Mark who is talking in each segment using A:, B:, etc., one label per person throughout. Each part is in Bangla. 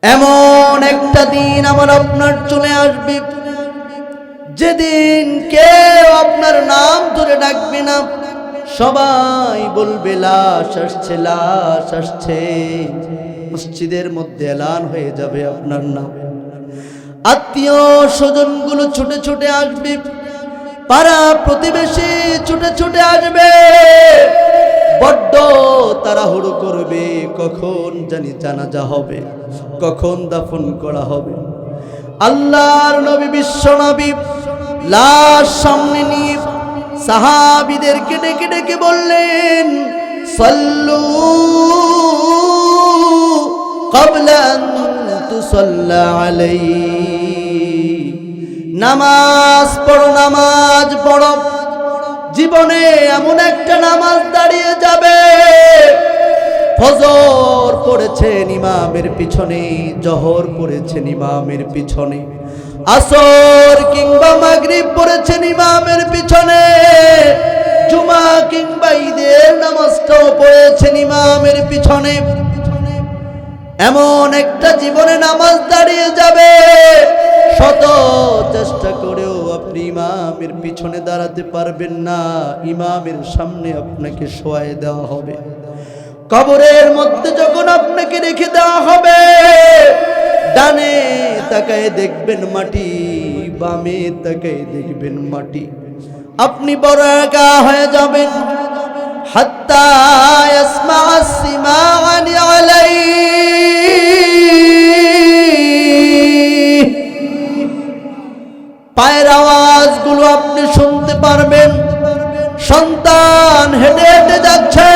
A: এমন একটা দিন আমার আপনার চলে আসবে যেদিন কেউ আপনার নাম ধরে ডাকবে না, সবাই বলবে লাশ আসছে, লাশ আসছে। মসজিদের মধ্যে এলান হয়ে যাবে আপনার নাম। আত্মীয় স্বজনগুলো ছুটে ছুটে আসবে, পাড়া প্রতিবেশী ছুটে ছুটে আসবে, বড্ড তাড়াহুড়ো করবে কখন জানি জানাজা হবে, কখন দাফন করা হবে। আল্লাহর নবী বিশ্ব নবী লাশ সামনে নিয়ে সাহাবীদেরকে ডেকে ডেকে বললেন, সাল্লু ক্বাবলা আন তুসাল্লা আলাইহি, নামাজ পড়ো, নামাজ পড়ো। জীবনে এমন একটা নামাজ দাঁড়িয়ে যাবে, ফজর পড়েছেন ইমামের পিছনে, জোহর পড়েছেন ইমামের পিছনে, আসর কিংবা মাগরিব পড়েছেন ইমামের পিছনে, জুমা কিংবা ঈদের নামাজটাও পড়েছেন ইমামের পিছনে। এমন একটা জীবনে নামাজ দাঁড়িয়ে যাবে, শত চেষ্টা করেও আপনি ইমামের পিছনে দাঁড়াতে পারবেন না, ইমামের সামনে আপনাকে শোয়ায় দেওয়া হবে। কবরের মধ্যে যখন আপনাকে রেখে দেওয়া হবে, ডানে তাকায় দেখবেন মাটি, বামে তাকায় দেখবেন মাটি, আপনি বড় একা হয়ে যাবেন। হাত্তা ইয়াসমা আসমাআনি আলাইহি, পায়ের আওয়াজগুলো আপনি শুনতে পারবেন। সন্তান হেঁটে হেঁটে যাচ্ছে,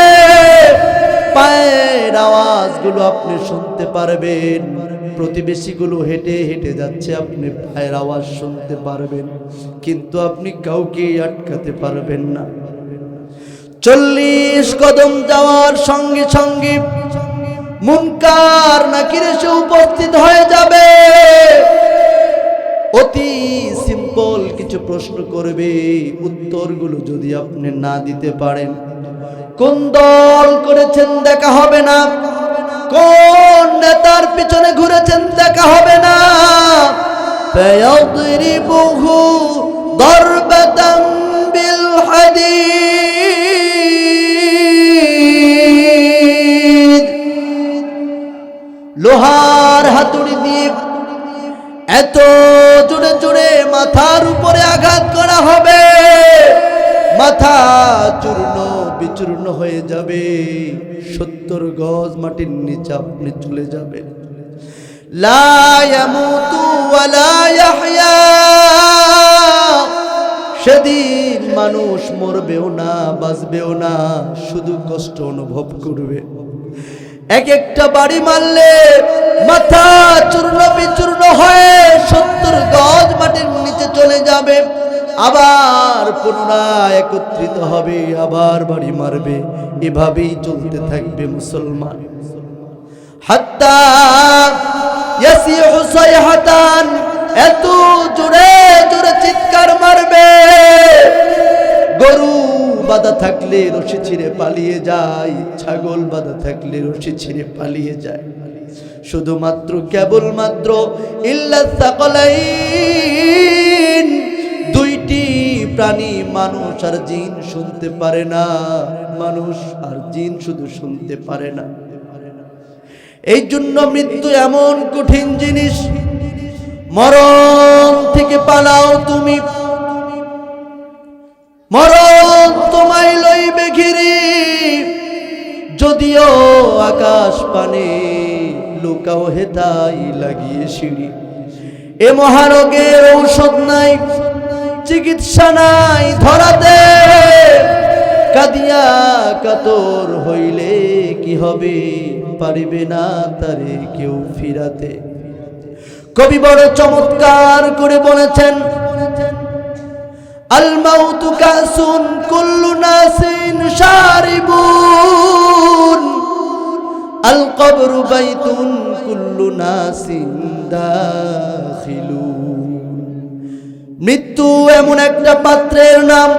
A: পায়ের আওয়াজগুলো আপনি শুনতে পারবেন। প্রতিবেশীগুলো হেঁটে হেঁটে যাচ্ছে, আপনি পায়ের আওয়াজ শুনতে পারবেন, কিন্তু আপনি কাউকে আটকাতে পারবেন না। 40 কদম যাওয়ার সঙ্গে সঙ্গে মুনকার নাকির এসে উপস্থিত হয়ে যাবে। অতি সিম্পল কিছু প্রশ্ন করবে, উত্তরগুলো যদি আপনি না দিতে পারেন, কোন দল করেছেন দেখা হবে না, কোন নেতার পিছনে ঘুরেছেন দেখা হবে না। ফায়াদরিবুহু দরবাতাম বিল হাদীদ, লোহার হাতুড়ি দিয়ে এত জোরে জোরে মাথার উপরে আঘাত করা হবে, মাথা চূর্ণ বিচূর্ণ হয়ে যাবে, 70 গজ মাটির নিচে আপনি চলে যাবেন। লা ইয়ামুতু ওয়া লা ইয়াহইয়া, সেদিন মানুষ মরবেও না, বাঁচবেও না, শুধু কষ্ট অনুভব করবে। এক একটা বাড়ি মারলে মাথা চূর্ণ বিচূর্ণ হয়ে 70 গজ মাটির নিচে চলে যাবে, আবার পুনরায় একত্রিত হবে, আবার বাড়ি মারবে, এভাবেই চলতে থাকবে মুসলমান। হাত্তা ইয়াসিহু সাইহাতান, এত জোরে জোরে চিৎকার মারবে, গরু বাঁধা থাকলে রশি ছিঁড়ে পালিয়ে যায়, ছাগল বাঁধা থাকলে রশি ছিঁড়ে পালিয়ে যায়। শুধুমাত্র কেবলমাত্র ইল্লা সাকালাইন, দুইটি প্রাণী মানুষ আর জিন শুনতে পারে না, মানুষ আর জিন শুধু শুনতে পারে না। এই জন্য মৃত্যু এমন কঠিন জিনিস, মরণ থেকে পালাও তুমি, মরণ তোমায় লইবে ঘিরি, যদিও আকাশ পানে লুকাও হেতাই লাগিয়ে সিঁড়ি। এ মহারোগের ঔষধ নাই, চিকিৎসা নাই ধরাতে, কাঁদিয়া কাতর হইলে কি হবে, পারিবে না তারে কেউ ফিরাতে। কবি বড় চমৎকার করে বলেছেন, আল মাউতু কাসুন কুল্লু নাসিন শারিবুন, আল কবরু বাইতুন কুল্লু নাসিন দাখিলুন। মৃত্যু এমন একটা পাত্রের নাম,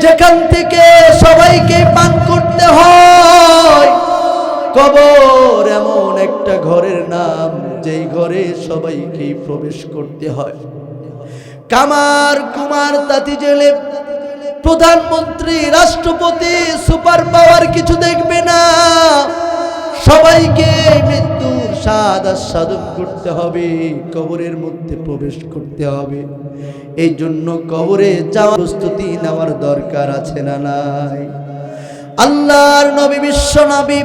A: যেখান থেকে সবাইকে পান করতে হয়, কবর এমন একটা ঘরের নাম যেই ঘরে সবাইকে প্রবেশ করতে হয়। কামার কুমার তাঁতি জেলে প্রধানমন্ত্রী রাষ্ট্রপতি সুপার পাওয়ার কিছু দেখবে না, সবাইকে মৃত্যুর স্বাদ আস্বাদন করতে হবে, কবরের মধ্যে প্রবেশ করতে হবে। এই জন্য কবরে যাওয়ার প্রস্তুতি নেওয়ার দরকার আছে না নাই? আল্লাহর নবী বিশ্ব নবী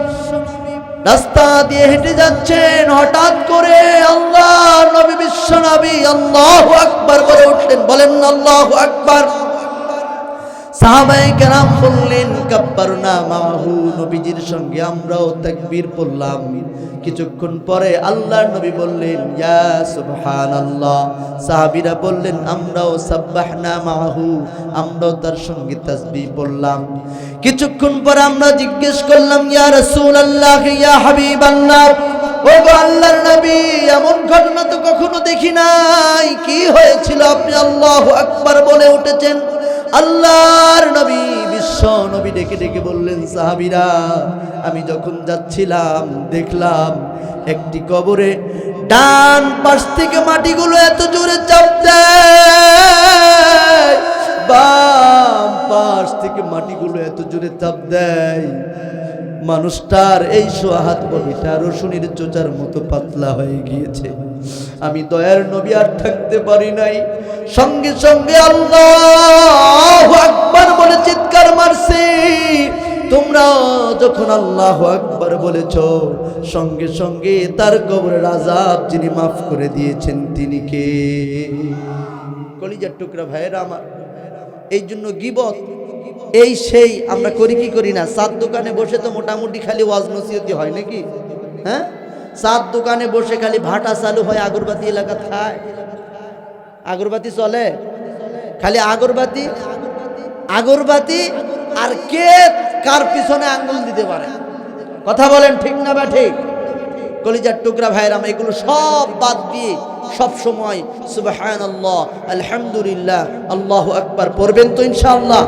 A: রাস্তা দিয়ে হেঁটে যাচ্ছেন, হঠাৎ করে আল্লাহর নবী বিশ্ব নবী আল্লাহু আকবার বলে উঠলেন। বলেন না আল্লাহু আকবার। সাহাবায়ে কেরাম বললেন কাব্বারনা মাহু, নবীজির সঙ্গে আমরাও তাকবীর পড়লাম। কিছুক্ষণ পরে আল্লাহর নবী বললেন ইয়া সুবহানাল্লাহ। সাহাবীরা বললেন আমরাও সাব্বাহনা মাহু, আমরাও তার সঙ্গে তাসবিহ পড়লাম। কিছুক্ষণ পরে আমরা জিজ্ঞেস করলাম ইয়া রাসূলুল্লাহ ইয়া হাবিবাল্লাহ, ও গো আল্লাহর নবী, এমন ঘটনা তো কখনো দেখি নাই, কি হয়েছিল আপনি আল্লাহু আকবার বলে উঠেছেন? আল্লাহর নবী বিশ্ব নবী ডেকে ডেকে বললেন সাহাবীরা, আমি যখন যাচ্ছিলাম দেখলাম একটি কবরে ডান পাশ থেকে মাটিগুলো এত জোরে চাপ দেয়, বাম পাশ থেকে মাটিগুলো এত জোরে চাপ দেয়, মানুষটার এই সোহাত বডিটা রসুনের চোচার মতো পাতলা হয়ে গিয়েছে। আমি দয়ার নবী আর থাকতে পারি নাই, সঙ্গে সঙ্গে আল্লাহু আকবার বলে চিৎকার মারছি। তোমরা যখন আল্লাহু আকবার বলেছ, সঙ্গে সঙ্গে তার কবরের আযাব যিনি মাফ করে দিয়েছেন তিনি কে? কলিজার টুকরা ভাইয়েরা আমার, এই জন্য গীবত এই সেই আমরা করি কি করি না? চার দোকানে বসে তো মোটামুটি খালি ওয়াজ নসিহতি হয় নাকি? হ্যাঁ, চার দোকানে বসে খালি ভাটা চালু হয়, আগরবাতি এলাকা খায়, আগরবাতি চলে, খালি আগরবাতি আগরবাতি, আর কে কার পিছনে আঙ্গুল দিতে পারে? কথা বলেন ঠিক না বা ঠিক? কলিজার টুকরা ভাইয়েরা, এগুলো সব বাদ দিয়ে সব সময় সুবহানাল্লাহ আলহামদুলিল্লাহ আল্লাহু আকবার পড়বেন তো ইনশাআল্লাহ।